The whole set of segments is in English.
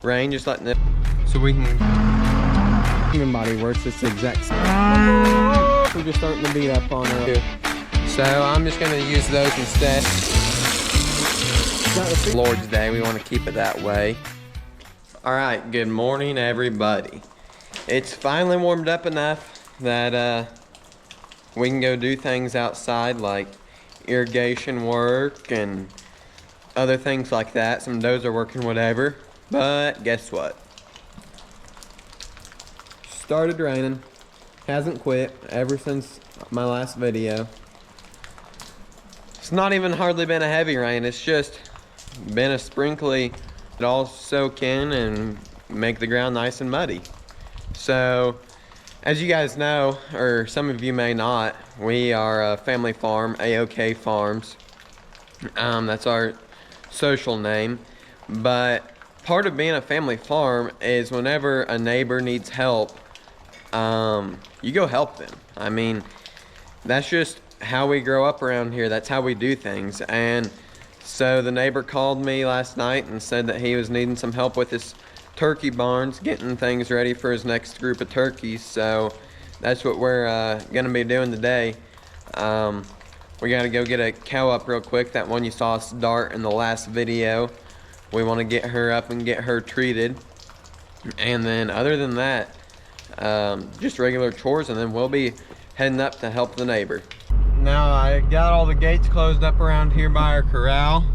Rain, just letting it so we can. Human body works. It's the exact same. We're just starting to beat up on her. So I'm just gonna use those instead. Lord's Day, we want to keep it that way. All right, good morning, everybody. It's finally warmed up enough that we can go do things outside like irrigation work and other things like that. Some dozer work and whatever. But guess what? Started raining. Hasn't quit ever since my last video. It's not even hardly been a heavy rain. It's just been a sprinkly. It all soak in and make the ground nice and muddy. So, as you guys know, or some of you may not, we are a family farm, AOK Farms. That's our social name. But part of being a family farm is whenever a neighbor needs help, you go help them. I mean, that's just how we grow up around here. That's how we do things. And so the neighbor called me last night and said that he was needing some help with his turkey barns, getting things ready for his next group of turkeys. So that's what we're gonna be doing today. We gotta go get a cow up real quick, that one you saw us dart in the last video. We want to get her up and get her treated. And then other than that, just regular chores, and then we'll be heading up to help the neighbor. Now I got all the gates closed up around here by our corral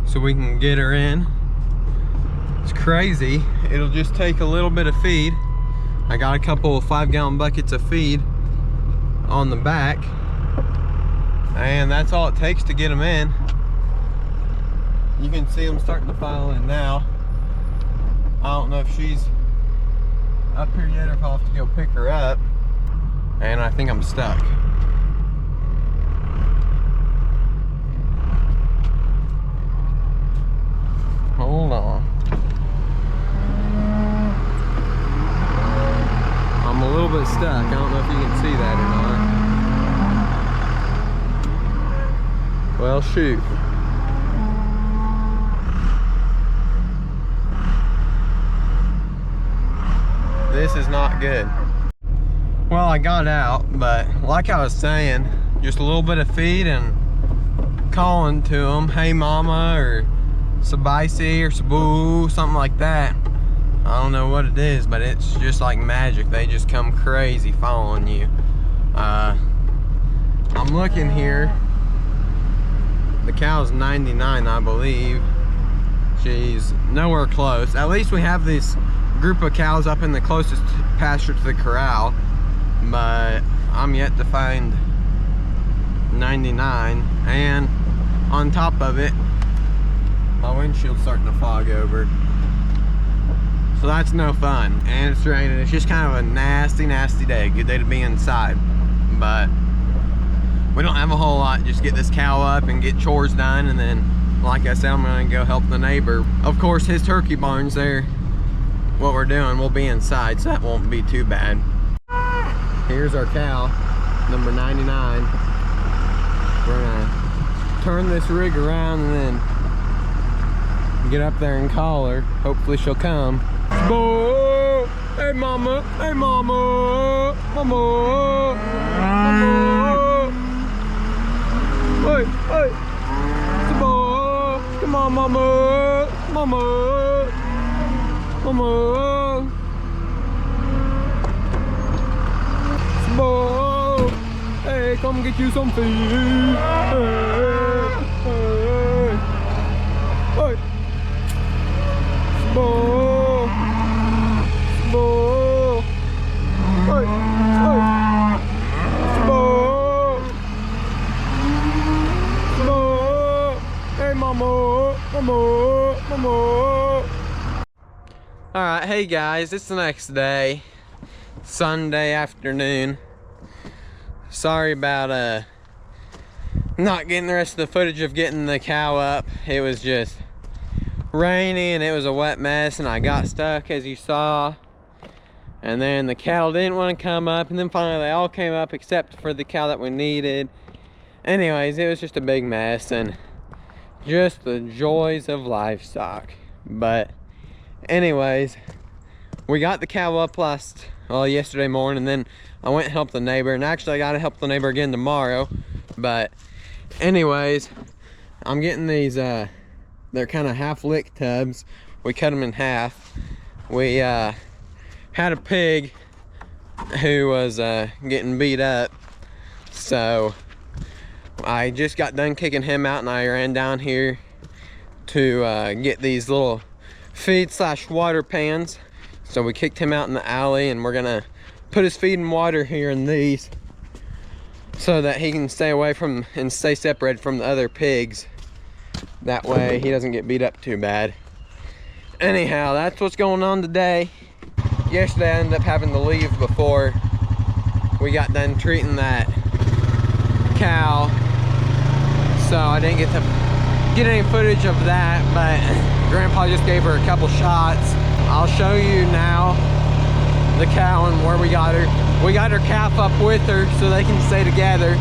so we can get her in. It's crazy. It'll just take a little bit of feed. I got a couple of 5-gallon buckets of feed on the back, and that's all it takes to get them in. You can see them starting to file in now. I don't know if she's up here yet or if I'll have to go pick her up. And I think I'm stuck. Hold on. I'm a little bit stuck. I don't know if you can see that or not. Well, shoot. This is not good. Well, I got out, but like I was saying, just a little bit of feed and calling to them, hey mama, or sabaisi, or sabu, something like that. I don't know what it is, but it's just like magic. They just come crazy following you. I'm looking here. The cow's 99, I believe. She's nowhere close. At least we have this group of cows up in the closest pasture to the corral, but I'm yet to find 99. And on top of it, my windshield's starting to fog over, so that's no fun. And it's raining. It's just kind of a nasty day. Good day to be inside, but we don't have a whole lot. Just get this cow up and get chores done, and then like I said, I'm gonna go help the neighbor. Of course, his turkey barn's there. What we're doing, we'll be inside, so that won't be too bad. Here's our cow, number 99. We're gonna turn this rig around and then get up there and call her. Hopefully she'll come. Bo! Hey mama, hey mama, mama, mama. Hey, hey, Bo! Come on mama, mama. Mama, Bo, hey, come get you some feed. Hey, hey, hey, Bo, Bo, hey, hey, Bo, Bo, hey, mama, mama, mama. Alright, hey guys, it's the next day, Sunday afternoon. Sorry about not getting the rest of the footage of getting the cow up. It was just rainy and it was a wet mess, and I got stuck, as you saw. And then the cattle didn't want to come up, and then finally they all came up except for the cow that we needed. Anyways, it was just a big mess, and just the joys of livestock. But Anyways, we got the cow up yesterday morning, and then I went and helped the neighbor, and actually I gotta help the neighbor again tomorrow. But anyways, I'm getting these, they're kind of half lick tubs. We cut them in half. We had a pig who was getting beat up, so I just got done kicking him out, and I ran down here to get these little feed / water pans. So we kicked him out in the alley, and we're gonna put his feed and water here in these so that he can stay away from and stay separated from the other pigs. That way he doesn't get beat up too bad. Anyhow, that's what's going on today. Yesterday I ended up having to leave before we got done treating that cow, so I didn't get to get any footage of that, but Grandpa just gave her a couple shots. I'll show you now the cow and where we got her. We got her calf up with her so they can stay together.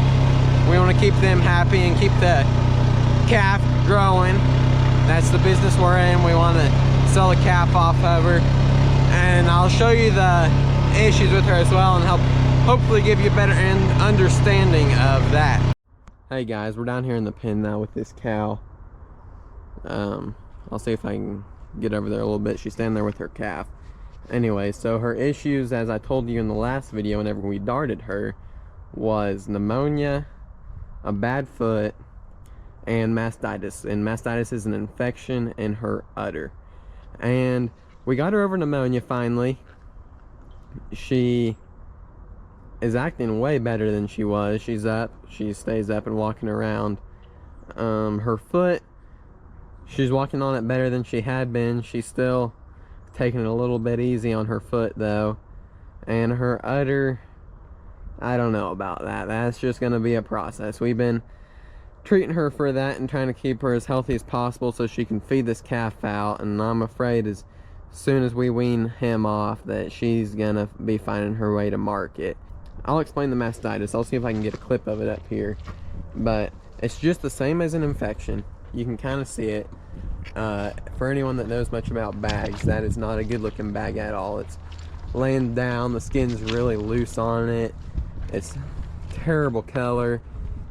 We want to keep them happy and keep the calf growing. That's the business we're in. We want to sell the calf off of her, and I'll show you the issues with her as well, and hopefully give you a better understanding of that. Hey guys, we're down here in the pen now with this cow. I'll see if I can get over there a little bit. She's standing there with her calf. Anyway, so her issues, as I told you in the last video whenever we darted her, was pneumonia, a bad foot, and mastitis. And mastitis is an infection in her udder. And we got her over pneumonia finally. She is acting way better than she was. She's up, she stays up and walking around. Her foot, she's walking on it better than she had been. She's still taking it a little bit easy on her foot though. And her udder, I don't know about that. That's just going to be a process. We've been treating her for that and trying to keep her as healthy as possible so she can feed this calf out, and I'm afraid as soon as we wean him off that she's gonna be finding her way to market. I'll explain the mastitis. I'll see if I can get a clip of it up here, but it's just the same as an infection. You can kind of see it. For anyone that knows much about bags, that is not a good looking bag at all. It's laying down, the skin's really loose on it, it's terrible color.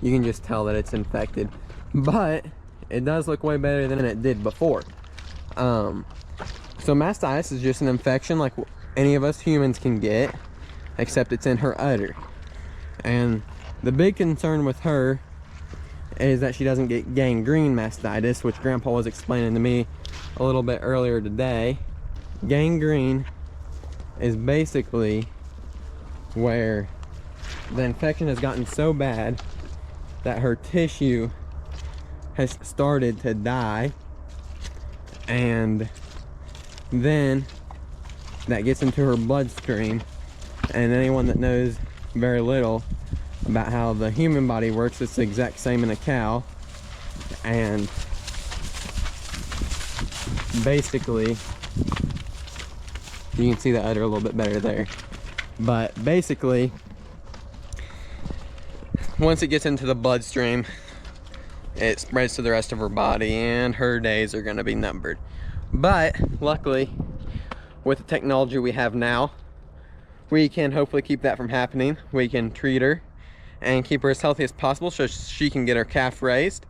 You can just tell that it's infected, but it does look way better than it did before. So mastitis is just an infection like any of us humans can get, except it's in her udder. And the big concern with her is that she doesn't get gangrene mastitis, which Grandpa was explaining to me a little bit earlier today. Gangrene is basically where the infection has gotten so bad that her tissue has started to die, and then that gets into her bloodstream. And anyone that knows very little about how the human body works, it's the exact same in a cow. And basically, you can see the udder a little bit better there, but basically once it gets into the bloodstream, it spreads to the rest of her body, and her days are going to be numbered. But luckily, with the technology we have now, we can hopefully keep that from happening. We can treat her and keep her as healthy as possible so she can get her calf raised.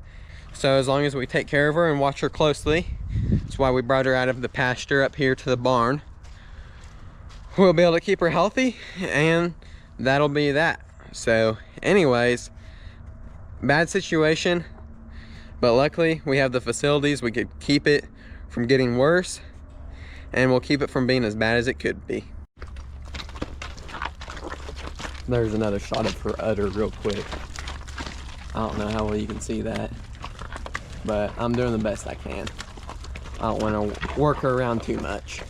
So as long as we take care of her and watch her closely, that's why we brought her out of the pasture up here to the barn, we'll be able to keep her healthy, and that'll be that. So anyways, bad situation, but luckily we have the facilities. We could keep it from getting worse, and we'll keep it from being as bad as it could be. There's another shot of her udder real quick. I don't know how well you can see that, but I'm doing the best I can. I don't want to work her around too much.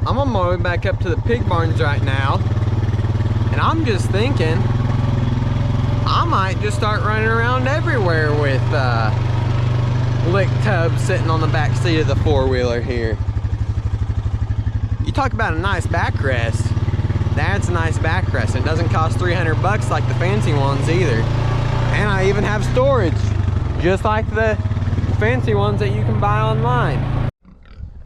I'm on my way back up to the pig barns right now, and I'm just thinking I might just start running around everywhere with lick tubs sitting on the back seat of the four-wheeler here. You talk about a nice backrest. That's a nice backrest. It doesn't cost 300 bucks like the fancy ones either. And I even have storage, just like the fancy ones that you can buy online.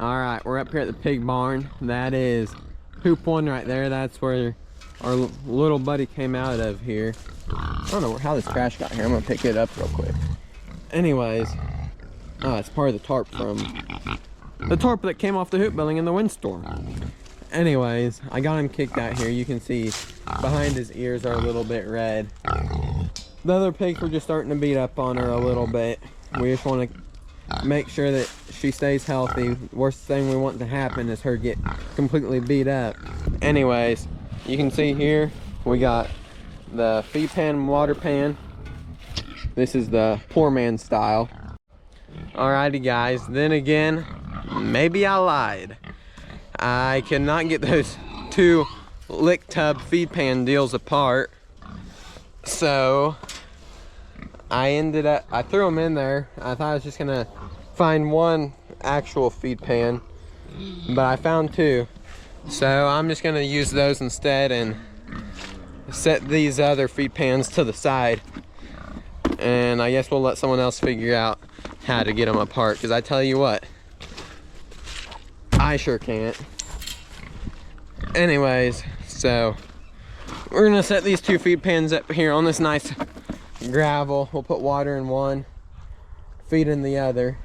All right, we're up here at the pig barn. That is poop one right there. That's where our little buddy came out of here. I don't know how this trash got here. I'm gonna pick it up real quick. Anyways, oh, it's part of the tarp that came off the hoop building in the windstorm. Anyways, I got him kicked out here. You can see behind his ears are a little bit red. The other pigs were just starting to beat up on her a little bit. We just want to make sure that she stays healthy. Worst thing we want to happen is her get completely beat up. Anyways, you can see here we got the feed pan and water pan. This is the poor man style. Alrighty guys, then again, maybe I lied. I cannot get those two lick tub feed pan deals apart, so I threw them in there. I thought I was just gonna find one actual feed pan, but I found two. So I'm just gonna use those instead and set these other feed pans to the side. And I guess we'll let someone else figure out how to get them apart, because I tell you what, I sure can't. Anyways, so we're gonna set these two feed pans up here on this nice gravel. We'll put water in one, feed in the other.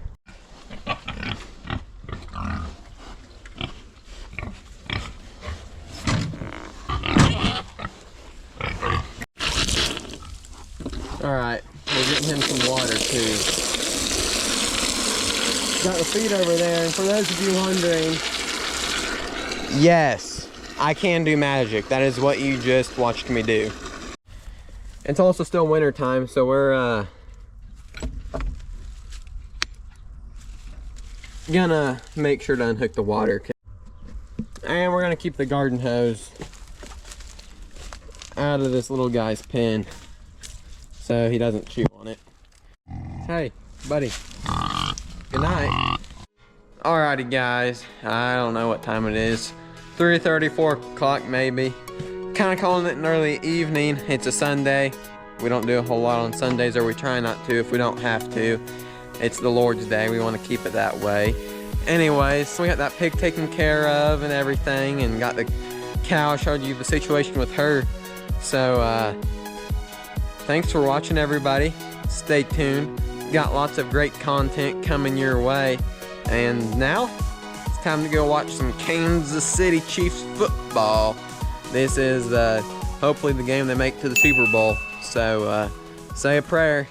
All right, we're getting him some water too. Got the feed over there, and for those of you wondering, yes, I can do magic. That is what you just watched me do. It's also still winter time, so we're gonna make sure to unhook the water. And we're gonna keep the garden hose out of this little guy's pen so he doesn't chew on it. Hey, buddy. Good night. Alrighty guys, I don't know what time it is. 3:30, 4 o'clock maybe. Kind of calling it an early evening. It's a Sunday. We don't do a whole lot on Sundays, or we try not to if we don't have to. It's the Lord's Day. We want to keep it that way. Anyways, we got that pig taken care of and everything, and got the cow. I showed you the situation with her. So thanks for watching, everybody. Stay tuned. Got lots of great content coming your way. And now it's time to go watch some Kansas City Chiefs football. This is hopefully the game they make to the Super Bowl. So say a prayer.